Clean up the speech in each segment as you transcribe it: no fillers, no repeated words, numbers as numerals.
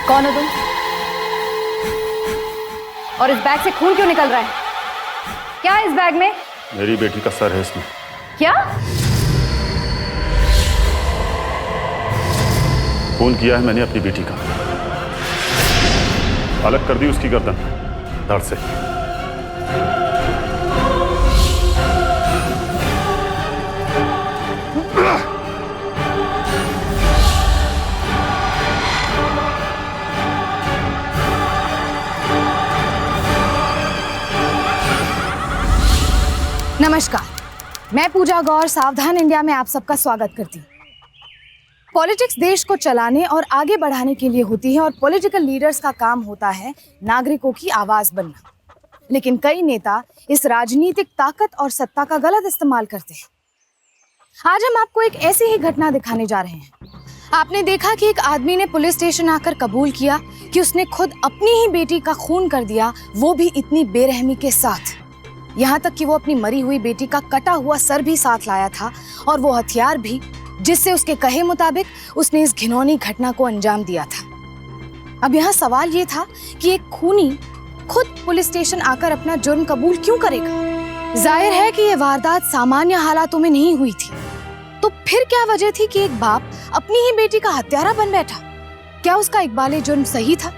कौन हो तुम? और इस बैग से खून क्यों निकल रहा है? क्या है इस बैग में? मेरी बेटी का सर है इसमें। क्या? खून किया है मैंने अपनी बेटी का। अलग कर दी उसकी गर्दन धड़ से। नमस्कार, मैं पूजा गौर सावधान इंडिया में आप सबका स्वागत करती हूँ। पॉलिटिक्स देश को चलाने और आगे बढ़ाने के लिए होती है और पॉलिटिकल लीडर्स का काम होता है नागरिकों की आवाज बनना। लेकिन कई नेता इस राजनीतिक ताकत और सत्ता का गलत इस्तेमाल करते हैं। आज हम आपको एक ऐसी ही घटना दिखाने जा रहे हैं। आपने देखा कि एक आदमी ने पुलिस स्टेशन आकर कबूल किया कि उसने खुद अपनी ही बेटी का खून कर दिया, वो भी इतनी बेरहमी के साथ। यहाँ तक कि वो अपनी मरी हुई बेटी का कटा हुआ सर भी साथ लाया था और वो हथियार भी, जिससे उसके कहे मुताबिक उसने इस घिनौनी घटना को अंजाम दिया था। अब यहाँ सवाल ये था कि एक खूनी खुद पुलिस स्टेशन आकर अपना जुर्म कबूल क्यों करेगा? जाहिर है कि ये वारदात सामान्य हालातों में नहीं हुई थी। तो फिर क्या वजह थी कि एक बाप अपनी ही बेटी का हत्यारा बन बैठा? क्या उसका इकबाले जुर्म सही था?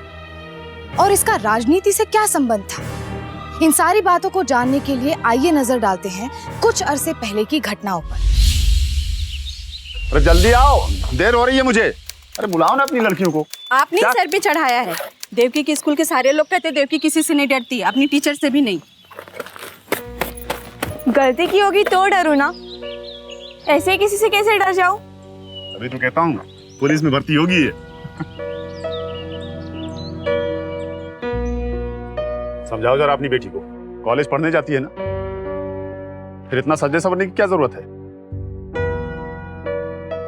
और इसका राजनीति से क्या संबंध था? इन सारी बातों को जानने के लिए आइए नजर डालते हैं कुछ अरसे पहले की घटनाओं पर। अरे जल्दी आओ, देर हो रही है मुझे। अरे बुलाओ ना अपनी लड़कियों को। आपने सर पे चढ़ाया है। देवकी के स्कूल के सारे लोग कहते देवकी किसी से नहीं डरती, अपनी टीचर से भी नहीं। गलती की होगी तो डरू ना, ऐसे किसी से कैसे डर जाओ? अभी तो कहता हूँ पुलिस में भर्ती होगी ये। समझाओ जरा अपनी बेटी को, कॉलेज पढ़ने जाती है ना, फिर इतना सजने संवरने की क्या जरूरत है?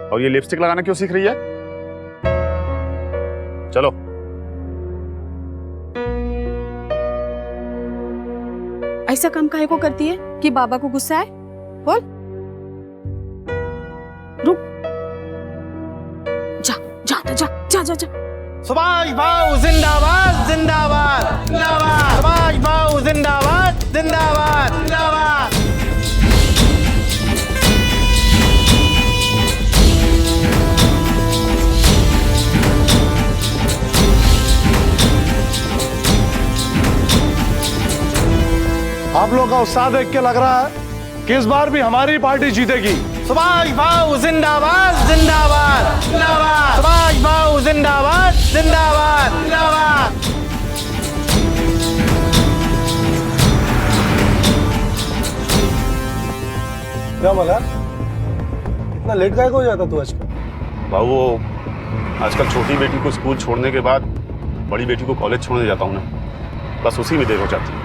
और ये लिपस्टिक लगाना क्यों सीख रही है? चलो। ऐसा काम काहे को करती है कि बाबा को गुस्सा है? बोल। रुक। जा जा जा जा जा जा। सुभाष भाऊ जिंदाबाद जिंदाबाद जिंदाबाद। सुभाष भाऊ जिंदाबाद जिंदाबाद जिंदाबाद। आप लोगों का उत्साह देख के लग रहा है कि इस बार भी हमारी पार्टी जीतेगी। सुभाष भाऊ जिंदाबाद जिंदाबाद जिंदाबाद। सुभाष भाऊ जिंदाबाद जिंदाबाद जिंदाबाद। क्या मगर इतना लेट काहे को हो जाता तू आजकल? बाबू वो आजकल छोटी बेटी को स्कूल छोड़ने के बाद बड़ी बेटी को कॉलेज छोड़ने जाता हूँ ना, बस उसी में देर हो जाती है।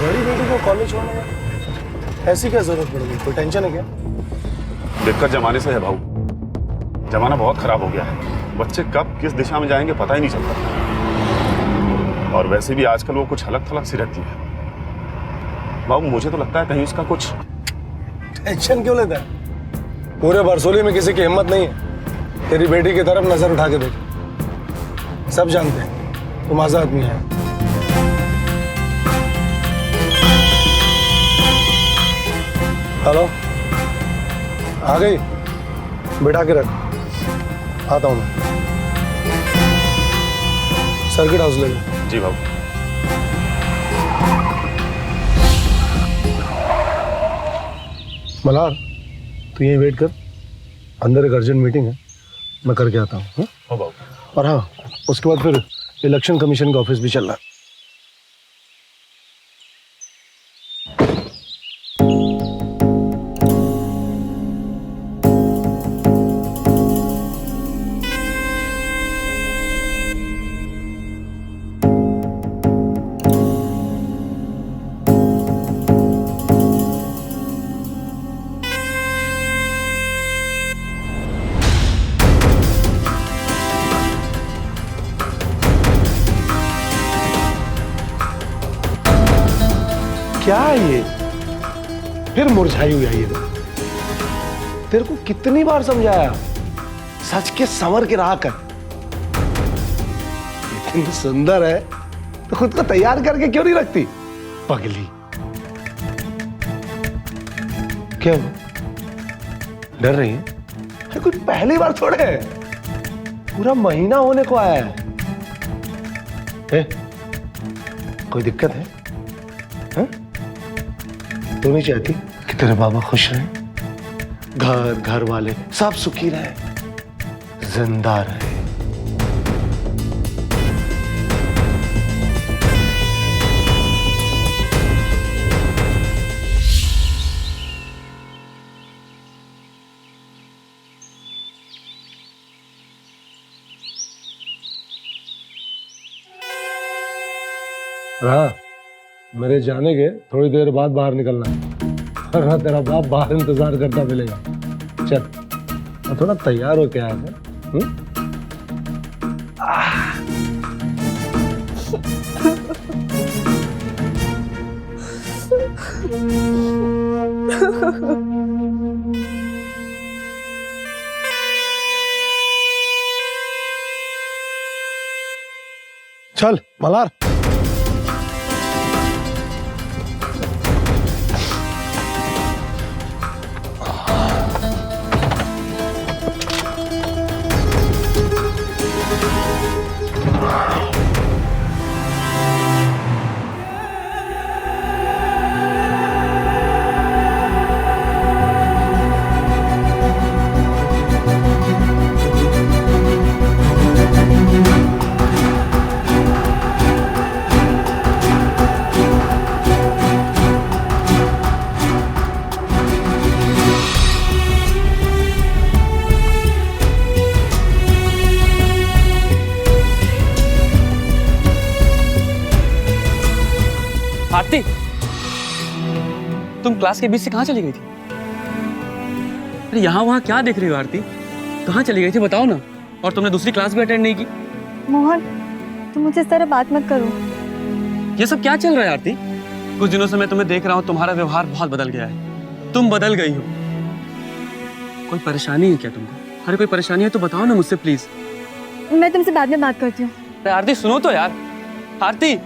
बड़ी बेटी को कॉलेज छोड़ने में ऐसी क्या जरूरत पड़ गई? कोई टेंशन है क्या? दिक्कत जमाने से है भाऊ, जमाना बहुत खराब हो गया है। बच्चे कब किस दिशा में जाएंगे पता ही नहीं चलता। और वैसे भी आजकल वो कुछ हलक थलक सी रहती है। बाबू मुझे तो लगता है कहीं उसका कुछ। टेंशन क्यों लेता है? पूरे बरसोली में किसी की हिम्मत नहीं है तेरी बेटी की तरफ नजर उठा के देखे। सब जानते हैं तुम आजाद आदमी है। हेलो, आ गई? बिठा के रख, आता हूँ मैं। सर्किट हाउस ले लो। जी बाबू। मल्हार तू यहीं वेट कर, अंदर एक अर्जेंट मीटिंग है, मैं करके आता हूँ। हो बाबू। और हाँ, उसके बाद फिर इलेक्शन कमीशन का ऑफिस भी चल रहा है। क्या है ये? फिर मुरझाई हुई है ये। तेरे को कितनी बार समझाया, सच के संवर के रहा कर। इतनी सुंदर है तो खुद को तैयार करके क्यों नहीं रखती पगली? क्या हुआ? डर रही है? अरे कुछ पहली बार थोड़े है, पूरा महीना होने को आया है। कोई दिक्कत है? हाँ? तू नहीं चाहती कि तेरे बाबा खुश रहे, घर वाले सब सुखी रहे, जिंदा रहे? हाँ, मेरे जाने के थोड़ी देर बाद बाहर निकलना है, वरना तेरा बाप बाहर इंतजार करता मिलेगा। चल, थोड़ा तैयार हो क्या है? चल मलार। आरती, तुम क्लास के बीच से कहाँ चली गई थी? अरे यहाँ वहाँ क्या देख रही हो आरती? कहाँ चली गई थी बताओ ना। और तुमने दूसरी क्लास भी अटेंड नहीं की? मोहन, तुम मुझे इस तरह बात मत करो। ये सब क्या चल रहा है आरती? कुछ दिनों से मैं तुम्हें देख रहा हूँ, तुम्हारा व्यवहार बहुत बदल गया है, तुम बदल गई हो। कोई परेशानी है क्या तुमको? अरे कोई परेशानी है तो बताओ ना मुझसे प्लीज। मैं तुमसे बाद में बात करती हूँ। अरे आरती सुनो तो यार। आरती,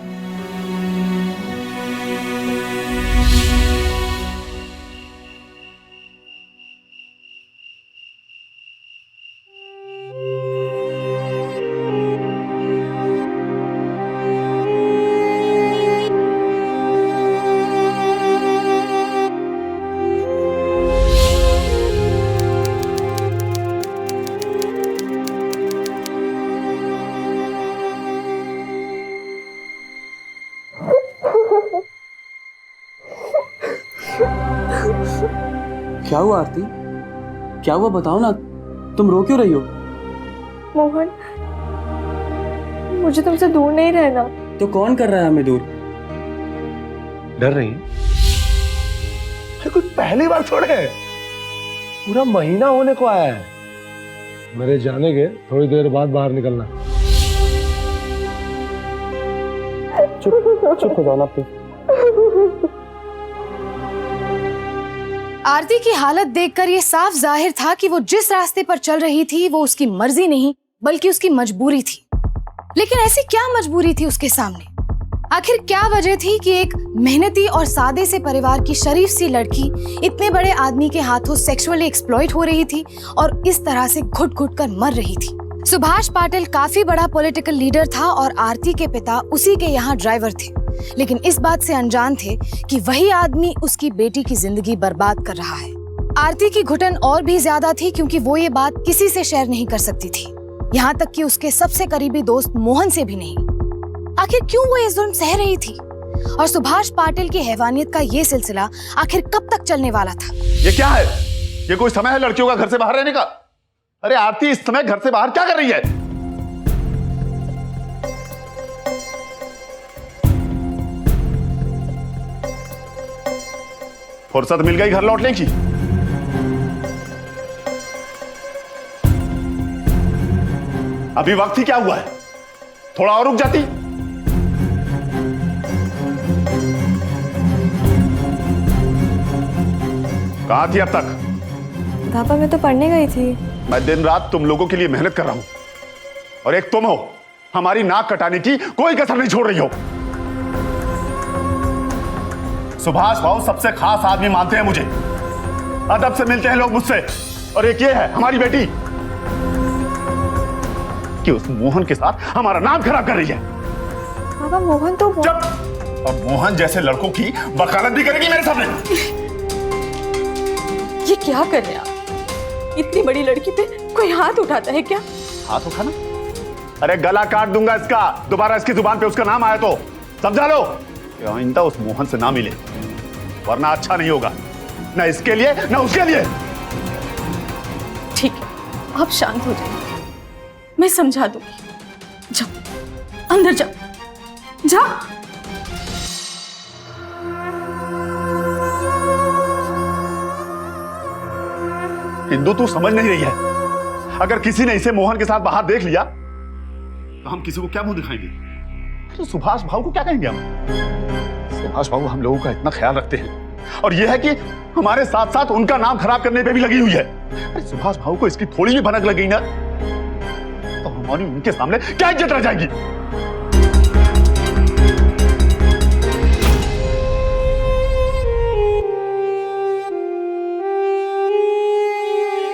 क्या हुआ आरती? क्या हुआ बताओ ना, तुम रो क्यों रही हो? मोहन, मुझे तुमसे दूर नहीं रहना। तो कौन कर रहा है हमें दूर? डर रही है? अरे कुछ पहली बार थोड़े है, पूरा महीना होने को आया है। मेरे जाने के थोड़ी देर बाद बाहर निकलना। चुप हो जाओ ना प्लीज। आरती की हालत देखकर ये साफ जाहिर था कि वो जिस रास्ते पर चल रही थी वो उसकी मर्जी नहीं बल्कि उसकी मजबूरी थी। लेकिन ऐसी क्या मजबूरी थी उसके सामने? आखिर क्या वजह थी कि एक मेहनती और सादे से परिवार की शरीफ सी लड़की इतने बड़े आदमी के हाथों सेक्सुअली एक्सप्लॉइट हो रही थी और इस तरह से घुट-घुट कर मर रही थी? सुभाष पाटिल काफी बड़ा पॉलिटिकल लीडर था और आरती के पिता उसी के यहाँ ड्राइवर थे, लेकिन इस बात से अनजान थे कि वही आदमी उसकी बेटी की जिंदगी बर्बाद कर रहा है। आरती की घुटन और भी ज्यादा थी क्योंकि वो ये बात किसी से शेयर नहीं कर सकती थी, यहाँ तक कि उसके सबसे करीबी दोस्त मोहन से भी नहीं। आखिर क्यों वो ये जुल्म सह रही थी? और सुभाष पाटिल की हैवानियत का ये सिलसिला आखिर कब तक चलने वाला था? ये क्या है? ये कोई समय है लड़कियों का घर से बाहर रहने का? अरे आरती इस समय घर से बाहर क्या कर रही है? फुर्सत मिल गई घर लौटने की? अभी वक्त ही क्या हुआ है? थोड़ा और रुक जाती। कहां थी अब तक? पापा, मैं तो पढ़ने गई थी। मैं दिन रात तुम लोगों के लिए मेहनत कर रहा हूं और एक तुम हो हमारी नाक कटाने की कोई कसर नहीं छोड़ रही हो। सुभाष भाऊ सबसे खास आदमी मानते हैं मुझे, अदब से मिलते हैं लोग मुझसे, और एक ये है हमारी बेटी कि उस मोहन के साथ हमारा नाम खराब कर रही है। पापा मोहन तो चुप! और मोहन जैसे लड़कों की वकालत भी करेगी मेरे सामने। ये क्या कर रहे हैं आप? इतनी बड़ी लड़की पे कोई हाथ उठाता है क्या? हाथ उठाना? अरे गला काट दूंगा इसका, दोबारा इसकी जुबान पे उसका नाम आया तो समझा लो कि आइंदा उस मोहन से ना मिले, वरना अच्छा नहीं होगा, ना इसके लिए ना उसके लिए। ठीक है, आप शांत हो जाइए, मैं समझा दूंगी। जाओ अंदर जाओ, जाओ। हिंदू तू समझ नहीं रही है, अगर किसी ने इसे मोहन के साथ बाहर देख लिया तो हम किसी को क्या मुंह दिखाएंगे? तो सुभाष भाऊ को क्या कहेंगे हम? सुभाष भाऊ हम लोगों का इतना ख्याल रखते हैं, और यह है कि हमारे साथ साथ उनका नाम खराब करने पे भी लगी हुई है। अरे सुभाष भाऊ को इसकी थोड़ी भी भनक लग गई ना तो हमारी उनके सामने क्या इज्जत रह जाएगी?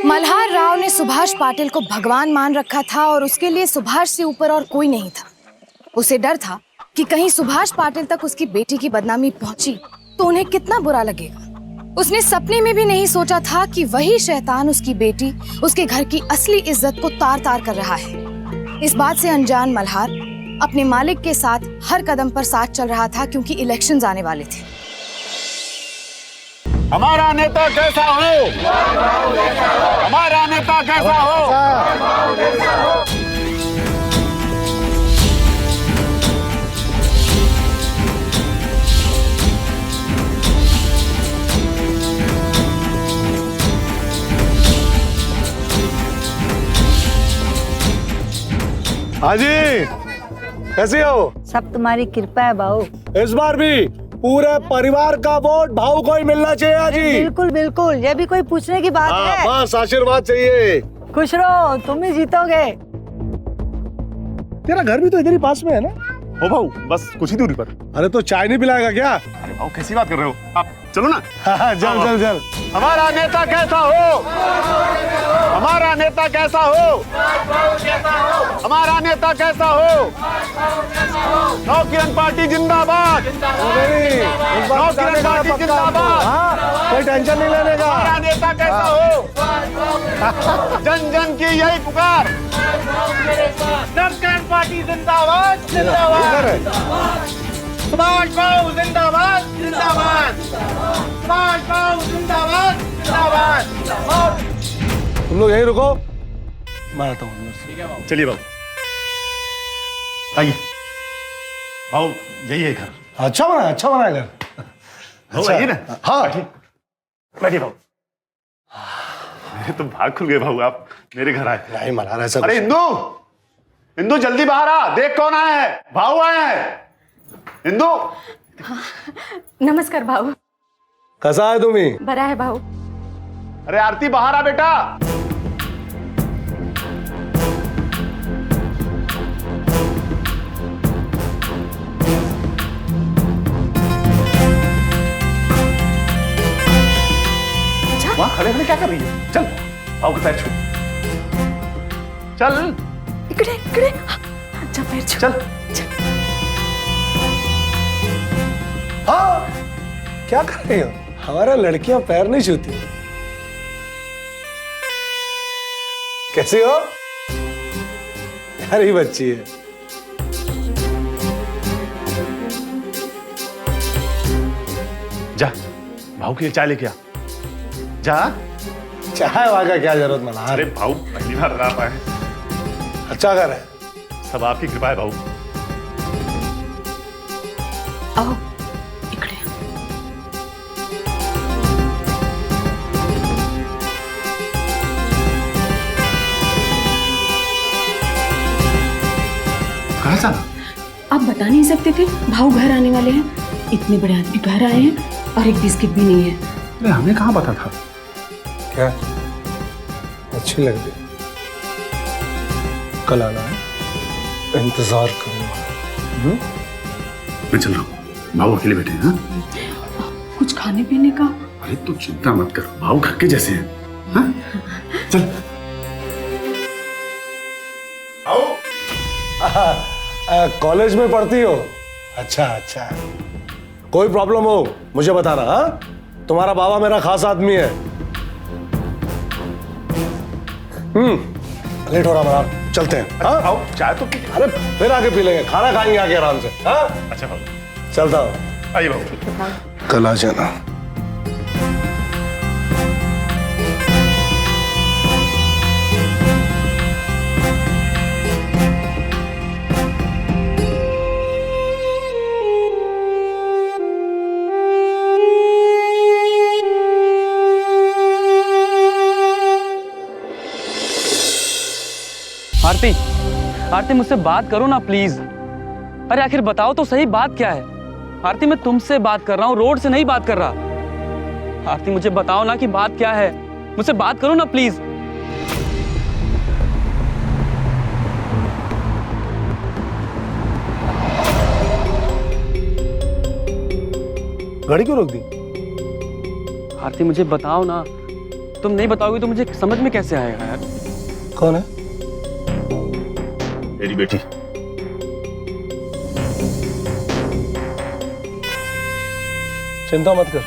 मल्हार राव ने सुभाष पाटिल को भगवान मान रखा था और उसके लिए सुभाष से ऊपर और कोई नहीं था। उसे डर था कि कहीं सुभाष पाटिल तक उसकी बेटी की बदनामी पहुंची तो उन्हें कितना बुरा लगेगा। उसने सपने में भी नहीं सोचा था कि वही शैतान उसकी बेटी, उसके घर की असली इज्जत को तार तार कर रहा है। इस बात से अनजान मल्हार अपने मालिक के साथ हर कदम पर साथ चल रहा था, क्योंकि इलेक्शंस आने वाले थे। हमारा नेता कैसा हो? हमारा नेता कैसा हो? हाँ जी, कैसे हो? सब तुम्हारी कृपा है भाऊ। इस बार भी पूरे परिवार का वोट भाऊ को ही मिलना चाहिए। हाँ जी, बिल्कुल बिल्कुल, ये भी कोई पूछने की बात है? बस आशीर्वाद चाहिए। खुश रहो, तुम ही जीतोगे। तेरा घर भी तो इधर ही पास में है ना? हो भाऊ, बस कुछ ही दूरी पर। अरे तो चाय नहीं पिलाएगा क्या? अरे भाऊ कैसी बात कर रहे हो आप? चलो ना। हाँ, चल चल चल। हमारा नेता कैसा हो? हमारा नेता कैसा हो? हमारा नेता कैसा हो? नौकिरन पार्टी जिंदाबाद। नौकिरन पार्टी जिंदाबाद। कोई टेंशन नहीं लेने का। हमारा नेता कैसा हो? जन जन की यही पुकार। नौकिरन पार्टी जिंदाबाद जिंदाबाद। सुभाष भाऊ जिंदाबाद जिंदाबाद। सुभाष भाऊ जिंदाबाद जिंदाबाद। तुम लोग यहीं रुको, मैं आता हूँ अंदर से। चलिए बाबू, आइए। भाऊ यही है घर। अच्छा बना है घर। भाऊ आइए ना। हाँ बैठिए भाऊ। मेरे तो भाग खुल गए भाऊ, आप मेरे घर आए। नहीं मल्हार, ऐसा अरे हिंदू, हिंदू जल्दी बाहर आ, देख कौन आया है। भाऊ आए हैं। हिंदू। नमस्कार भाऊ। कैसा है तुम्ही? बरा है भाऊ। अरे आरती बाहर आ बेटा। वहां खड़े खड़े क्या कर रही है? चल भाऊ के पैर छू। चल इकडे इकडे, अच्छा पैर छू। चल। हाँ, क्या कर रही हो? हमारा लड़कियां पैर नहीं छूती। कैसी हो? प्यारी बच्ची है। जा भाऊ के लिए चाय लेके आ। जा। चाय वाय का क्या जरूरत मल्हार? अरे भाऊ पहली बार आ पाए। अच्छा घर है। सब आपकी कृपा है भाऊ। आओ इकडे। कहाँ जाना? आप बता नहीं सकते थे भाऊ घर आने वाले हैं? इतने बड़े आदमी घर आए हैं और एक बिस्किट भी नहीं है। अरे हमें कहाँ पता था? क्या अच्छी लग रही? कल आना है? इंतजार करूंगा। मैं चल रहा हूँ, भाऊ अकेले बैठे हैं। हाँ? कुछ खाने पीने का? अरे तू चिंता मत कर, भाऊ घर के जैसे हैं। हाँ? चल। कॉलेज में पढ़ती हो? अच्छा अच्छा, कोई प्रॉब्लम हो मुझे बताना। हाँ, तुम्हारा बाबा मेरा खास आदमी है। लेट हो रहा मरार, चलते हैं। हाँ भाऊ चाय तो पी। अरे फिर आके पी लेंगे, खाना खाएंगे आके आराम से। हाँ अच्छा भाऊ, चलता हूँ। आइए भाऊ। कल आ जाना। आरती, आरती मुझसे बात करो ना प्लीज। अरे आखिर बताओ तो सही, बात क्या है? आरती मैं तुमसे बात कर रहा हूँ, रोड से नहीं बात कर रहा। आरती मुझे बताओ ना कि बात क्या है, मुझसे बात करो ना प्लीज। गाड़ी क्यों रोक दी? आरती मुझे बताओ ना, तुम नहीं बताओगे तो मुझे समझ में कैसे आएगा यार। कौन है? मेरी बेटी। चिंता मत कर,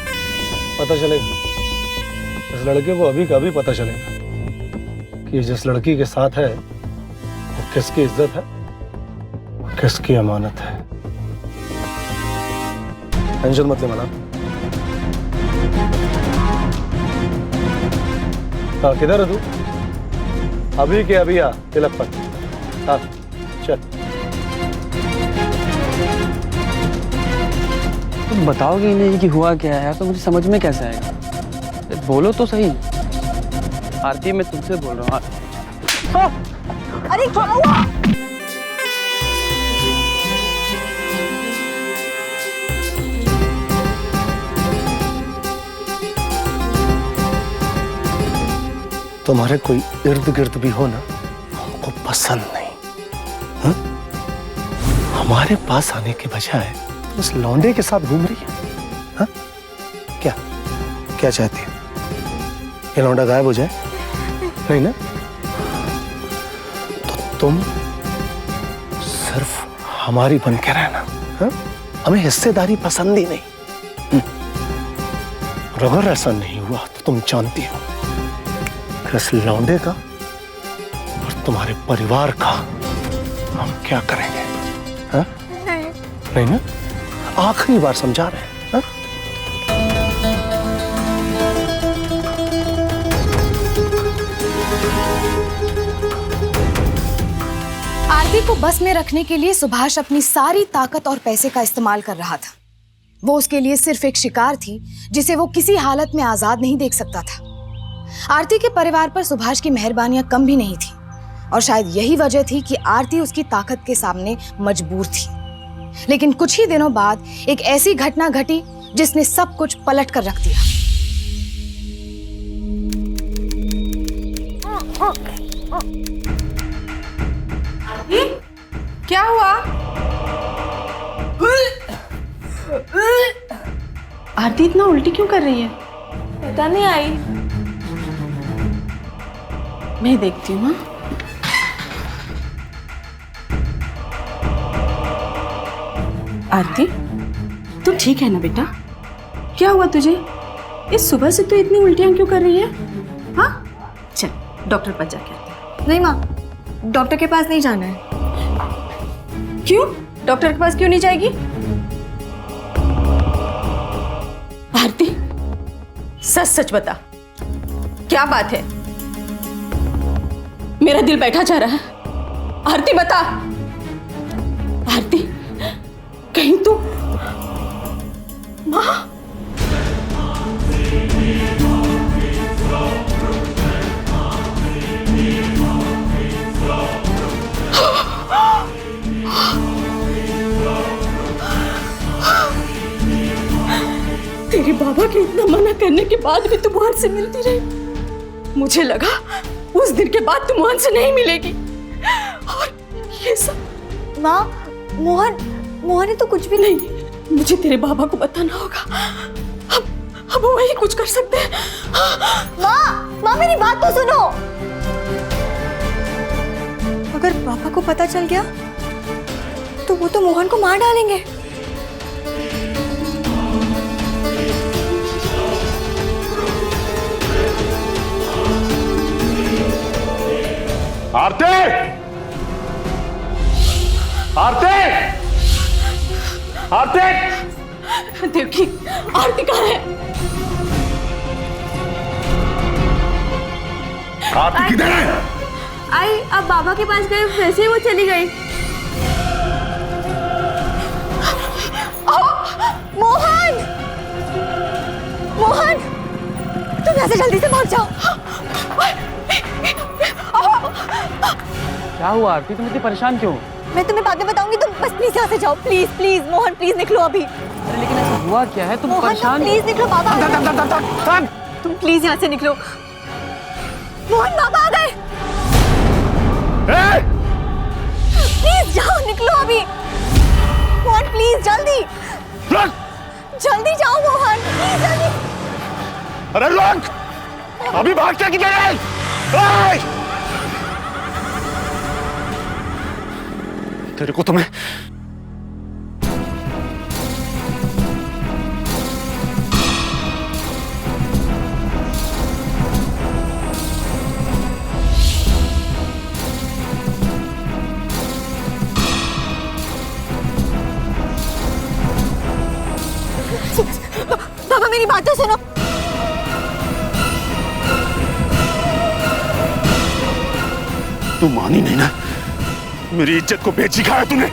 पता चलेगा। इस लड़के को अभी का अभी पता चलेगा कि जिस लड़की के साथ है वो किसकी इज्जत है, किसकी अमानत है। टेंशन मत ले मना। हाँ, किधर है तू? अभी के अभी आ तिलक पर। हाँ चल। तुम बताओगे ही नहीं कि हुआ क्या है यार, तो मुझे समझ में कैसे आएगा? बोलो तो सही। आरती मैं तुमसे बोल रहा हूँ। अरे क्या हुआ? तुम्हारे कोई इर्द गिर्द भी हो ना, हमको पसंद नहीं। हा? हमारे पास आने के बजाय तुम उस लौंडे के साथ घूम रही है। हा? क्या क्या चाहती है? ये लौंडा गायब हो जाए? नहीं ना? तो तुम सिर्फ हमारी बन के रहना। हा? हमें हिस्सेदारी पसंद ही नहीं। और अगर ऐसा नहीं हुआ तो तुम जानती हो इस लौंडे का और तुम्हारे परिवार का हम क्या करेंगे? हा? नहीं ना? आखिरी बार समझा रहे हैं। हा? आरती को बस में रखने के लिए सुभाष अपनी सारी ताकत और पैसे का इस्तेमाल कर रहा था। वो उसके लिए सिर्फ एक शिकार थी जिसे वो किसी हालत में आजाद नहीं देख सकता था। आरती के परिवार पर सुभाष की मेहरबानियां कम भी नहीं थी और शायद यही वजह थी कि आरती उसकी ताकत के सामने मजबूर थी। लेकिन कुछ ही दिनों बाद एक ऐसी घटना घटी जिसने सब कुछ पलट कर रख दिया। क्या हुआ? आरती इतना उल्टी क्यों कर रही है? पता नहीं आई। मैं देखती हूँ। आरती, तू ठीक है ना बेटा? क्या हुआ तुझे? इस सुबह से तू इतनी उल्टियां क्यों कर रही है? हाँ, चल डॉक्टर पास जाके आते हैं। नहीं माँ, डॉक्टर के पास नहीं जाना है। क्यों? डॉक्टर के पास क्यों नहीं जाएगी? आरती, सच सच बता, क्या बात है? मेरा दिल बैठा जा रहा है। आरती बता। आरती, कहीं तू माँ? तेरे बाबा के इतना मना करने के बाद भी तू मोहन से मिलती रही। मुझे लगा उस दिन के बाद तू मोहन से नहीं मिलेगी। और माँ, मोहन मोहन ने तो कुछ भी नहीं। मुझे तेरे बाबा को बताना होगा। अब वही कुछ कर सकते हैं। माँ मेरी बात तो सुनो। अगर पापा को पता चल गया तो वो तो मोहन को मार डालेंगे। आरती! आरती! आरती! देवकी, आरती कहाँ है? आरती किधर है? आई अब बाबा के पास गए, वैसे ही वो चली गई। मोहन! मोहन! तुम यहाँ से जल्दी से भाग जाओ। क्या हुआ आरती, तुम इतनी परेशान क्यों? मैं तुम्हें बाद में बताऊंगी, तुम बस प्लीज यहाँ से जाओो। प्लीज प्लीज मोहन, प्लीज निकलो अभी। अरे लेकिन ऐसा हुआ क्या है? तुम मोहन परेशान तुम प्लीज निकलो। बाबा तुम प्लीज यहाँ से निकलो। मोहन बाबा आ गए। प्लीज जाओ, निकलो अभी। मोहन प्लीज जल्दी जल्दी जाओ मोहन, प्लीज जल्दी। अरे लोग अभी भाग क्या किधर है? तेरे को तो मैं बाबा मेरी बात तो सुनो। तू मानी नहीं ना? मेरी इज्जत को बेची खाया तूने।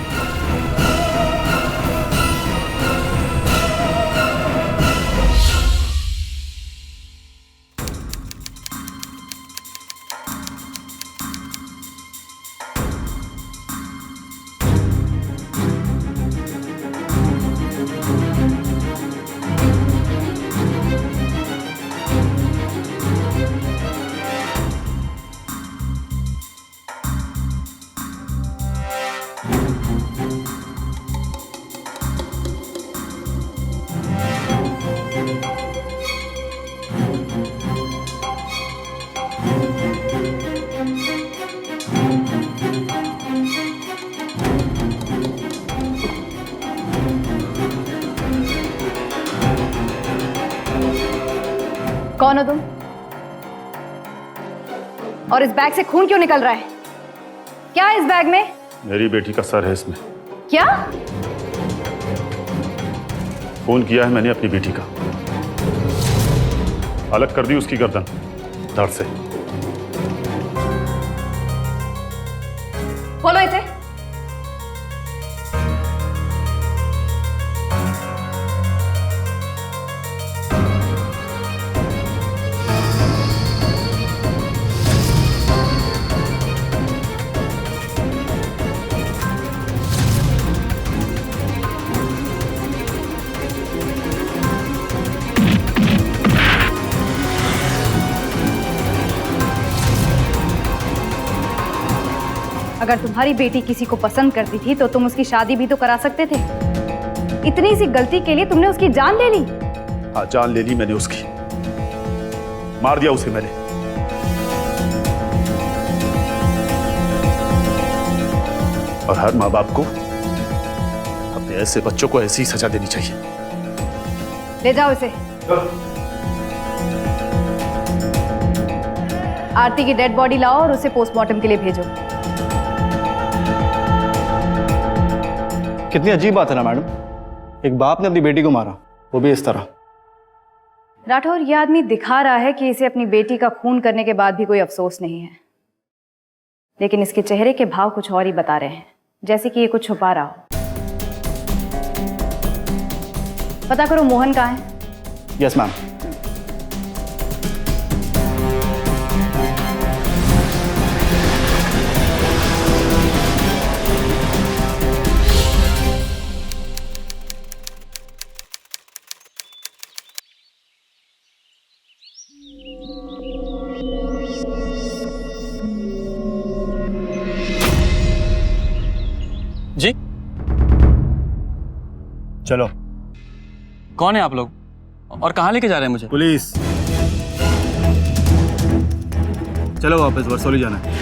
कौन हो तुम? और इस बैग से खून क्यों निकल रहा है? क्या है इस बैग में? मेरी बेटी का सर है इसमें। क्या? फोन किया है मैंने अपनी बेटी का। अलग कर दी उसकी गर्दन धड़ से। बोलो इसे। अगर तुम्हारी बेटी किसी को पसंद करती थी तो तुम उसकी शादी भी तो करा सकते थे। इतनी सी गलती के लिए तुमने उसकी जान ले ली। हाँ, जान ले ली मैंने उसकी। मार दिया उसे मैंने। और हर माँ बाप को अपने ऐसे बच्चों को ऐसी सजा देनी चाहिए। ले जाओ इसे। आरती की डेड बॉडी लाओ और उसे पोस्टमार्टम के लिए भेजो। कितनी अजीब बात है ना मैडम, एक बाप ने अपनी बेटी को मारा, वो भी इस तरह। राठौर, ये आदमी दिखा रहा है कि इसे अपनी बेटी का खून करने के बाद भी कोई अफसोस नहीं है, लेकिन इसके चेहरे के भाव कुछ और ही बता रहे हैं, जैसे कि ये कुछ छुपा रहा हो। पता करो मोहन कहाँ है। Yes ma'am. जी चलो। कौन है आप लोग और कहाँ लेके जा रहे हैं मुझे? पुलिस। चलो वापस वर्सोली जाना है।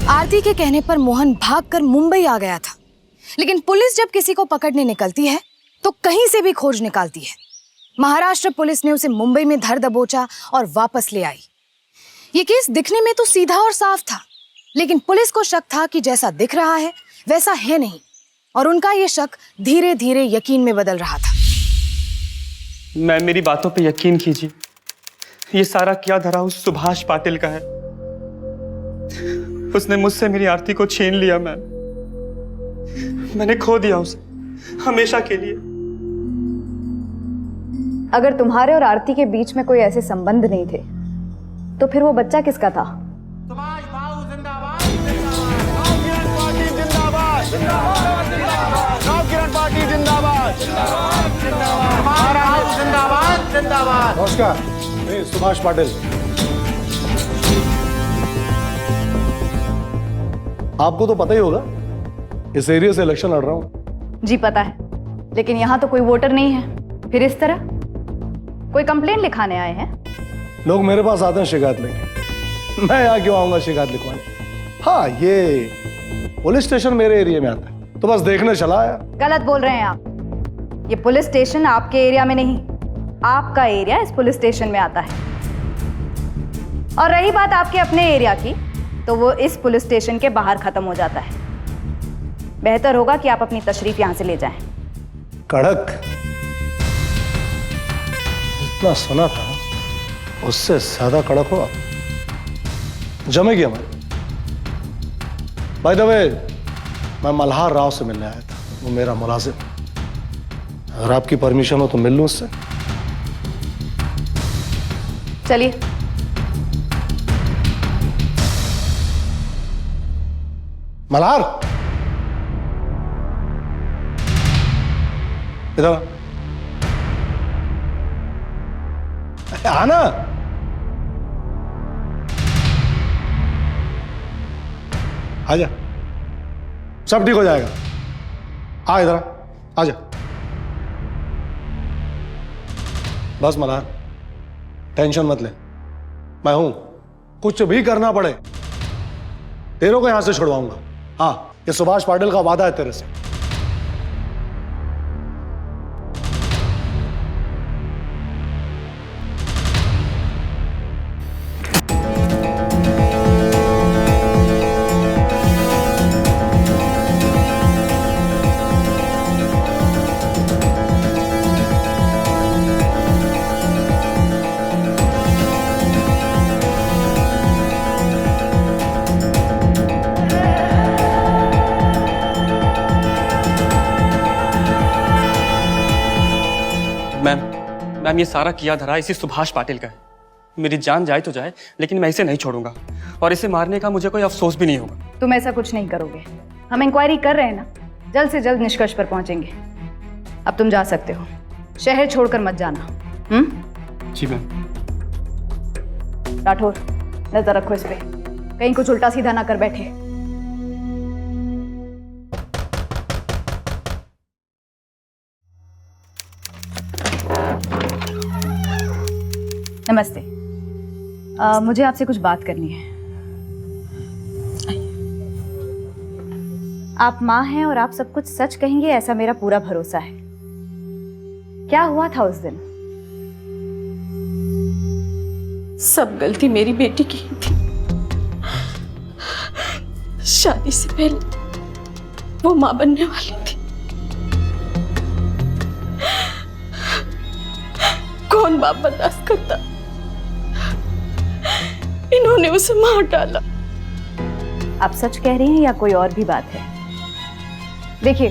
आरती के कहने पर मोहन भागकर मुंबई आ गया था, लेकिन पुलिस जब किसी को पकड़ने निकलती है तो कहीं से भी खोज निकालती है। महाराष्ट्र पुलिस ने उसे मुंबई में धर दबोचा और वापस ले आई। ये केस दिखने में तो सीधा और साफ था, लेकिन पुलिस को शक था कि जैसा दिख रहा है वैसा है नहीं, और उनका ये शक धीरे धीरे यकीन में बदल रहा था। मैम मेरी बातों पे यकीन कीजिए, ये सारा किया धरा उस सुभाष पाटिल का है। उसने मुझसे मेरी आरती को छीन लिया मैम। मैंने खो दिया उसे हमेशा के लिए। अगर तुम्हारे और आरती के बीच में कोई ऐसे संबंध नहीं थे तो फिर वो बच्चा किसका था? सुभाष भाऊ जिंदाबाद, नवकिरण पार्टी जिंदाबाद, नवकिरण पार्टी जिंदाबाद, सुभाष भाऊ जिंदाबाद, जिंदाबाद। नमस्कार, मैं सुभाष पाटिल। आपको तो पता ही होगा, इस एरिया से इलेक्शन लड़ रहा हूं। जी पता है, लेकिन यहाँ तो कोई वोटर नहीं है। फिर इस तरह कोई कंप्लेंट लिखाने आए हैं? लोग मेरे पास आते हैं शिकायत लेके, मैं यहाँ क्यों आऊंगा शिकायत लिखवाने? हाँ, ये पुलिस स्टेशन मेरे एरिया में आता है, तो बस देखने चला आया। गलत बोल रहे हैं आप। ये पुलिस स्टेशन आपके एरिया में नहीं, आपका एरिया इस पुलिस स्टेशन में आता है। और रही बात आपके अपने एरिया की, तो वो इस पुलिस स्टेशन के बाहर खत्म हो जाता है। बेहतर होगा कि आप अपनी तशरीफ यहां से ले जाएं। कड़क, जितना सुना था उससे ज्यादा कड़क हो आप। जमेगी हमारी। बाय द वे, मैं मल्हार राव से मिलने आया था, वो मेरा मुलाजिम। अगर आपकी परमिशन हो तो मिल लूं उससे। चलिए। मल्हार, इधर आना। आजा, सब ठीक हो जाएगा। आ इधर आजा। बस मल्हार, टेंशन मत ले, मैं हूं। कुछ भी करना पड़े तेरे को यहां से छुड़वाऊंगा। हाँ, ये सुभाष पाटिल का वादा है तेरे से। मैम ये सारा किया धरा इसी सुभाष पाटिल का है। मेरी जान जाए तो जाए, लेकिन मैं इसे नहीं छोड़ूंगा, और इसे मारने का मुझे कोई अफसोस भी नहीं होगा। तुम ऐसा कुछ नहीं करोगे। हम इंक्वायरी कर रहे हैं ना, जल्द से जल्द निष्कर्ष पर पहुंचेंगे। अब तुम जा सकते हो, शहर छोड़कर मत जाना। जी मैम। राठौर, नजर रखो इस पे, कहीं कुछ उल्टा सीधा ना कर बैठे। नमस्ते। मुझे आपसे कुछ बात करनी है। आप माँ हैं और आप सब कुछ सच कहेंगे, ऐसा मेरा पूरा भरोसा है। क्या हुआ था उस दिन? सब गलती मेरी बेटी की ही थी। शादी से पहले वो माँ बनने वाली थी। कौन बाप बर्दाश्त करता? इन्होंने उसे मार डाला। आप सच कह रही हैं या कोई और भी बात है? देखिए,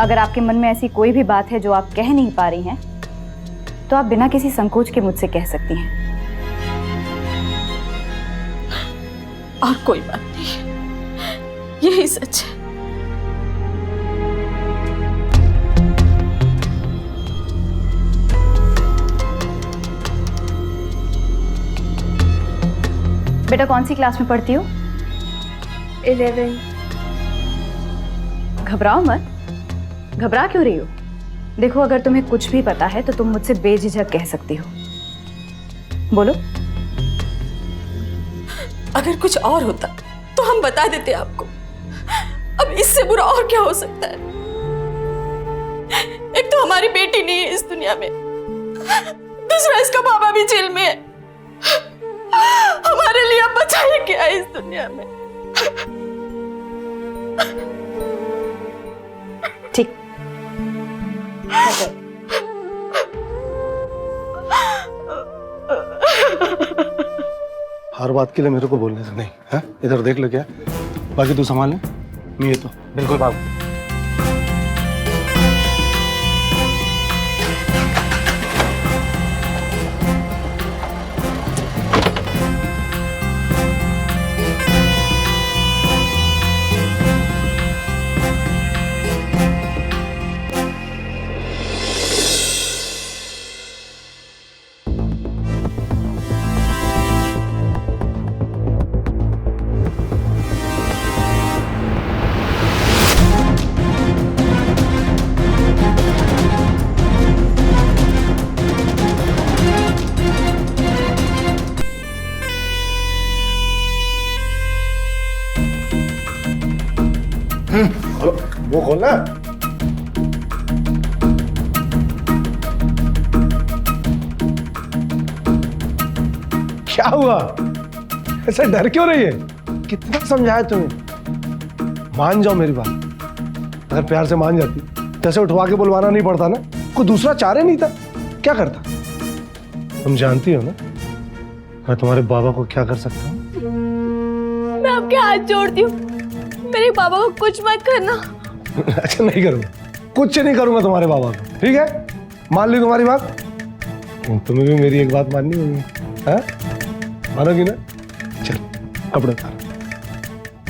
अगर आपके मन में ऐसी कोई भी बात है जो आप कह नहीं पा रही हैं, तो आप बिना किसी संकोच के मुझसे कह सकती हैं। और कोई बात नहीं है, यही सच है। बेटा कौन सी क्लास में पढ़ती हो? 11। घबराओ मत। घबरा क्यों रही हो? देखो, अगर तुम्हें कुछ भी पता है तो तुम मुझसे बेझिझक कह सकती हो। बोलो। अगर कुछ और होता तो हम बता देते आपको। अब इससे बुरा और क्या हो सकता है? एक तो हमारी बेटी नहीं है इस दुनिया में, दूसरा इसका बाबा भी जेल में है। हमारे लिए अब बचा ही क्या है इस दुनिया में? ठीक। हर बात के लिए मेरे को बोलने से नहीं है। इधर देख ले, क्या बाकी तू संभाल ले। नहीं है तो बिल्कुल बाबू। वो खोलना। क्या हुआ? ऐसा डर क्यों रही है? कितना समझाया तुम्हें? मान जाओ मेरी बात। अगर प्यार से मान जाती तो ऐसे उठवा के बुलवाना नहीं पड़ता ना। कोई दूसरा चारे नहीं था, क्या करता? तुम जानती हो ना मैं तुम्हारे बाबा को क्या कर सकता हूँ? मैं आपके हाथ जोड़ती हूँ, मेरे बाबा को कुछ मत करना। अच्छा, नहीं करूंगा, कुछ नहीं करूंगा तुम्हारे बाबा को, ठीक है? मान ली तुम्हारी बात। तुम्हें भी मेरी एक बात माननी होगी, हाँ? मानोगी ना? चल कपड़े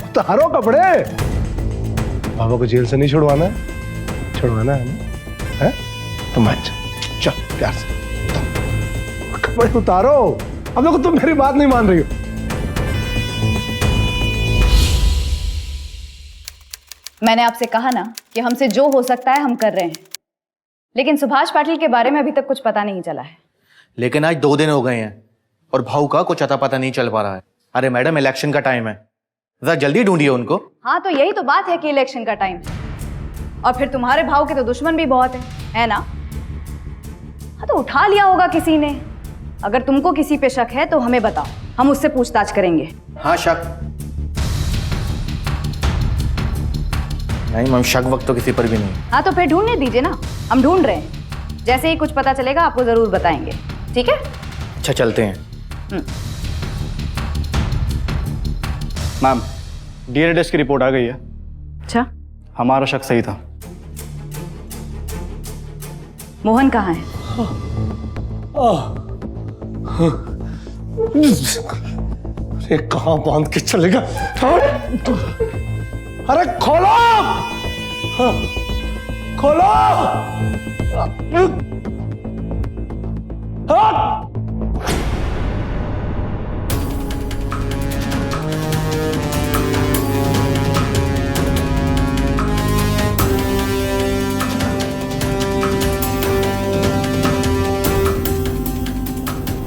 उतारो कपड़े। बाबा को जेल से नहीं छुड़वाना है, छुड़वाना है ना? तो मान जा, चल प्यार से कपड़े उतारो। अब देखो तुम मेरी बात नहीं मान रही हो। मैंने आपसे कहा ना कि हमसे जो हो सकता है हम कर रहे हैं, लेकिन सुभाष पाटिल के बारे में अभी तक कुछ पता नहीं चला है। लेकिन आज 2 दिन हो गए हैं और भाऊ का कुछ अता पता नहीं चल पा रहा है। अरे मैडम, इलेक्शन का टाइम है, जरा जल्दी ढूंढिए उनको। हाँ, तो यही तो बात है कि इलेक्शन का टाइम है, और फिर तुम्हारे भाव के तो दुश्मन भी बहुत है ना? हाँ, तो उठा लिया होगा किसी ने। अगर तुमको किसी पे शक है तो हमें बताओ, हम उससे पूछताछ करेंगे। हाँ, शक नहीं मैम, शक वक्त तो किसी पर भी नहीं। हाँ, तो फिर ढूंढने दीजिए ना, हम ढूंढ रहे हैं। जैसे ही कुछ पता चलेगा आपको जरूर बताएंगे, ठीक है? अच्छा, चलते हैं। मैम, डीएनए टेस्ट की रिपोर्ट आ गई है। अच्छा, हमारा शक सही था। मोहन कहाँ है? ये कहाँ बांध के चलेगा? अरे खोलो, खोलो।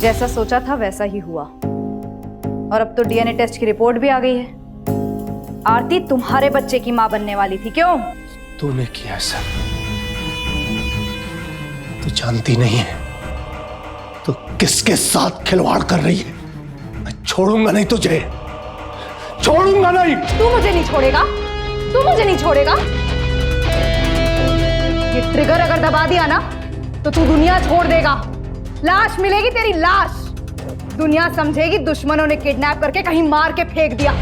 जैसा सोचा था वैसा ही हुआ, और अब तो डीएनए टेस्ट की रिपोर्ट भी आ गई है। आरती तुम्हारे बच्चे की मां बनने वाली थी, क्यों? तूने किया सर, तू जानती नहीं है तो किसके साथ खिलवाड़ कर रही है। मैं छोड़ूंगा नहीं तुझे, छोड़ूंगा नहीं। तू मुझे नहीं छोड़ेगा, तू मुझे नहीं छोड़ेगा। ये ट्रिगर अगर दबा दिया ना तो तू दुनिया छोड़ देगा। लाश मिलेगी तेरी, लाश। दुनिया समझेगी दुश्मनों ने किडनैप करके कहीं मार के फेंक दिया,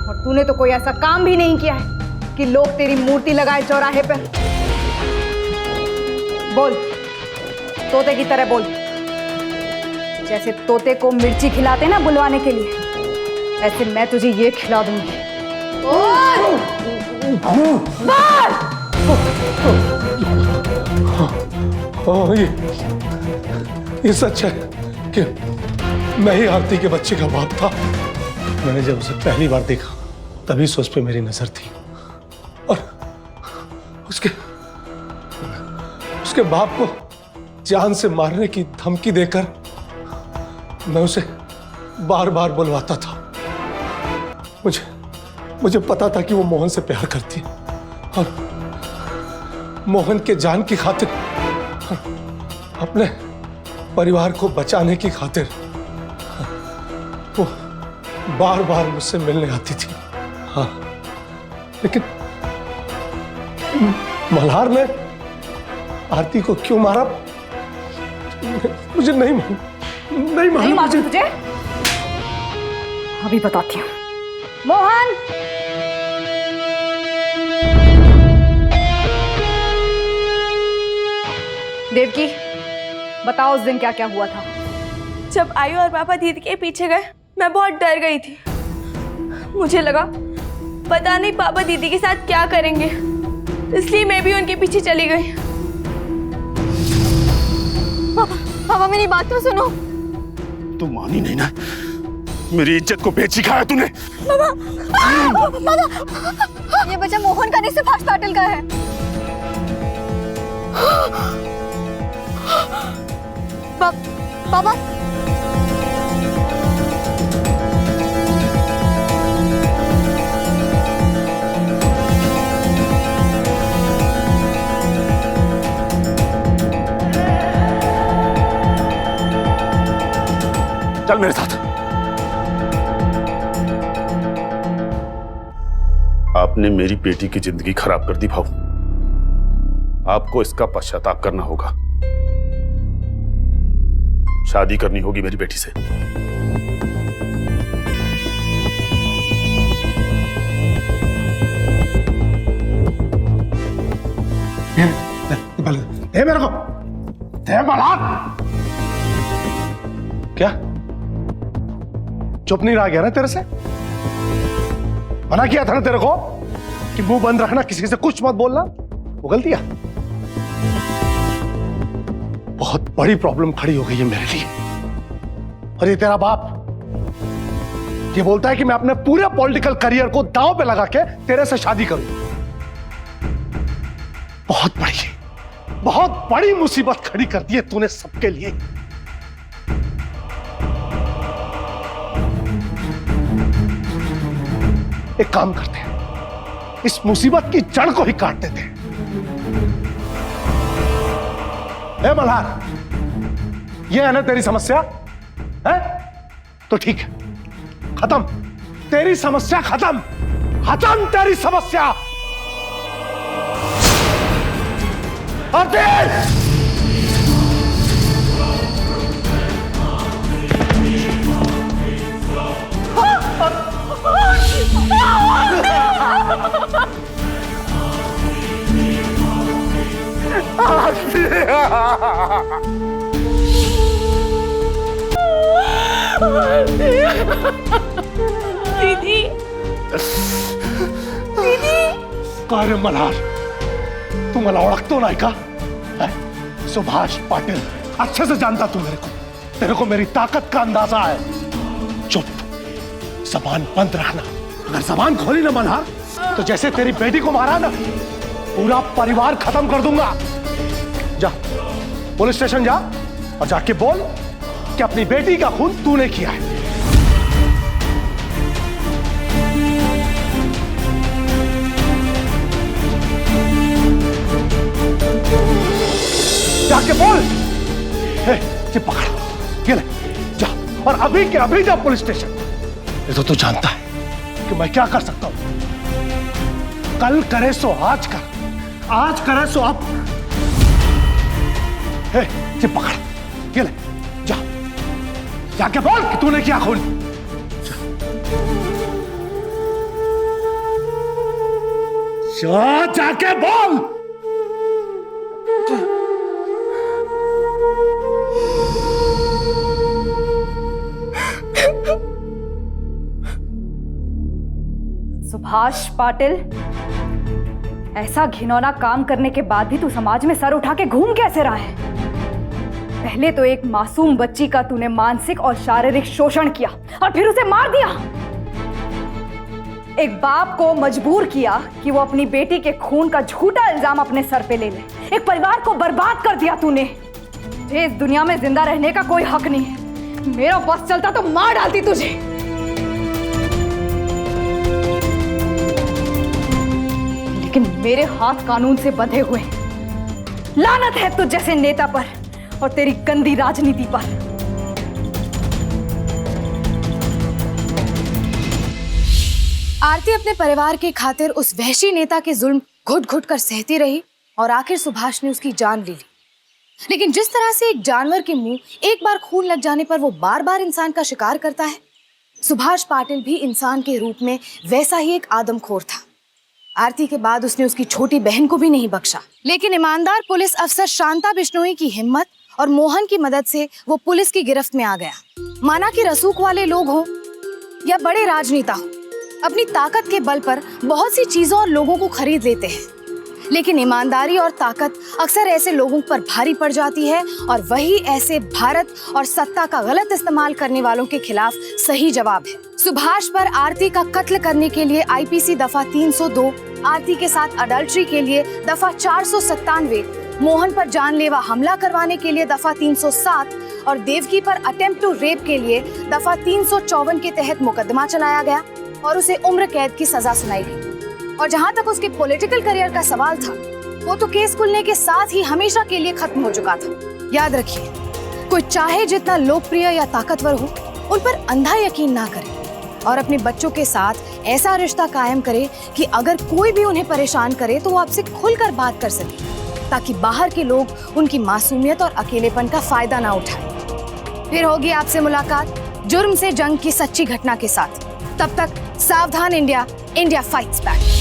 और तूने तो कोई ऐसा काम भी नहीं किया है कि लोग तेरी मूर्ति लगाए चौराहे पर। बोल, तोते की तरह बोल। जैसे तोते को मिर्ची खिलाते ना बुलवाने के लिए, ऐसे मैं तुझे ये खिला दूंगी। बोल, बोल। ये सच है कि मैं ही आरती के बच्चे का बाप था। मैंने जब उसे पहली बार देखा तभी से उस पे मेरी नजर थी। और उसके बाप को जान से मारने की धमकी देकर मैं उसे बार बार बुलवाता था। मुझे पता था कि वो मोहन से प्यार करती है और मोहन के जान की खातिर, अपने परिवार को बचाने की खातिर वो बार बार मुझसे मिलने आती थी। हाँ, लेकिन मल्हार ने आरती को क्यों मारा मुझे नहीं मालूम तुझे? अभी बताती हूँ। मोहन, देवकी, बताओ उस दिन क्या क्या हुआ था? जब आयु और पापा दीदी के पीछे गए, मैं बहुत डर गई थी। मुझे लगा पता नहीं पापा दीदी के साथ क्या करेंगे, इसलिए मैं भी उनके पीछे चली गई। पापा मेरी बात तो सुनो। तू मानी नहीं ना, मेरी इज्जत को बेच खाया तूने। पापा, ये बच्चा मोहन का नहीं, सुभाष पाटिल का है। पापा चल मेरे साथ। आपने मेरी बेटी की जिंदगी खराब कर दी भाऊ। आपको इसका पश्चाताप करना होगा। शादी करनी होगी मेरी बेटी से। दे मेरे को, दे मल्हार। क्या चुप नहीं रहा गया ना तेरे से? मना किया था ना तेरे को कि मुंह बंद रखना, किसी से कुछ मत बोलना। वो गलतियां, बहुत बड़ी प्रॉब्लम खड़ी हो गई है मेरे लिए। और ये तेरा बाप ये बोलता है कि मैं अपने पूरे पॉलिटिकल करियर को दांव पे लगा के तेरे से शादी करूं। बहुत बड़ी मुसीबत खड़ी कर दी है तूने सबके लिए। एक काम करते हैं, इस मुसीबत की जड़ को ही काट देते हैं। ए मल्हार, ये है ना तेरी समस्या? है तो ठीक है, खत्म तेरी समस्या, खत्म तेरी समस्या। दीदी, अरे मल्हार, तू मला ओळखतो नाही का? सुभाष पाटिल, अच्छे से जानता तू मेरे को। तेरे को मेरी ताकत का अंदाजा है। चुप, जबान बंद रखना। अगर जबान खोली ना मल्हार, तो जैसे तेरी बेटी को मारा ना, पूरा परिवार खत्म कर दूंगा। जा पुलिस स्टेशन जा और जाके बोल कि अपनी बेटी का खून तूने किया है। जाके बोल। ये पकड़, ये ले, जा और अभी के अभी जा पुलिस स्टेशन। ये तो तू जानता है कि मैं क्या कर सकता हूं। कल करे सो आज कर, आज करे सो अब। ये पकड़, ये ले, जा जाके बोल कि तूने क्या खून। जा जाके बोल। सुभाष पाटिल, ऐसा घिनौना काम करने के बाद भी तू समाज में सर उठा के घूम कैसे रहा है? पहले तो एक मासूम बच्ची का तूने मानसिक और शारीरिक शोषण किया और फिर उसे मार दिया। एक बाप को मजबूर किया कि वो अपनी बेटी के खून का झूठा इल्जाम अपने सर पे ले ले। एक परिवार को बर्बाद कर दिया तूने। तुझे इस दुनिया में जिंदा रहने का कोई हक नहीं है। मेरा बस चलता तो मार डालती तुझे। लेकिन मेरे हाथ कानून से बंधे हुए हैं। लानत है तुझ जैसे नेता पर और तेरी गंदी राजनीति पर। आरती अपने परिवार के खातिर उस वहशी नेता के जुल्म घुट घुट कर सहती रही और आखिर सुभाष ने उसकी जान ले ली। लेकिन जिस तरह से एक जानवर के मुंह एक बार खून लग जाने पर वो बार बार इंसान का शिकार करता है, सुभाष पाटिल भी इंसान के रूप में वैसा ही एक आदमखोर था। आरती के बाद उसने उसकी छोटी बहन को भी नहीं बख्शा। लेकिन ईमानदार पुलिस अफसर शांता बिश्नोई की हिम्मत और मोहन की मदद से वो पुलिस की गिरफ्त में आ गया। माना कि रसूख वाले लोग हो या बड़े राजनेता हो, अपनी ताकत के बल पर बहुत सी चीजों और लोगों को खरीद लेते हैं, लेकिन ईमानदारी और ताकत अक्सर ऐसे लोगों पर भारी पड़ जाती है और वही ऐसे भारत और सत्ता का गलत इस्तेमाल करने वालों के खिलाफ सही जवाब है। सुभाष पर आरती का कत्ल करने के लिए आईपीसी दफा 302, आरती के साथ अडल्ट्री के लिए दफा 497, मोहन पर जानलेवा हमला करवाने के लिए दफा 307 और देवकी पर अटेम्प्ट टू रेप के लिए दफा 354 के तहत मुकदमा चलाया गया और उसे उम्र कैद की सजा सुनाई गई। और जहां तक उसके पॉलिटिकल करियर का सवाल था, वो तो केस खुलने के साथ ही हमेशा के लिए खत्म हो चुका था। याद रखिए, कोई चाहे जितना लोकप्रिय या ताकतवर हो, उन पर अंधा यकीन ना करे और अपने बच्चों के साथ ऐसा रिश्ता कायम करे कि अगर कोई भी उन्हें परेशान करे तो वो आपसे खुलकर बात कर सके, ताकि बाहर के लोग उनकी मासूमियत और अकेलेपन का फायदा ना उठाएं। फिर होगी आपसे मुलाकात जुर्म से जंग की सच्ची घटना के साथ। तब तक सावधान इंडिया, इंडिया फाइट्स बैक।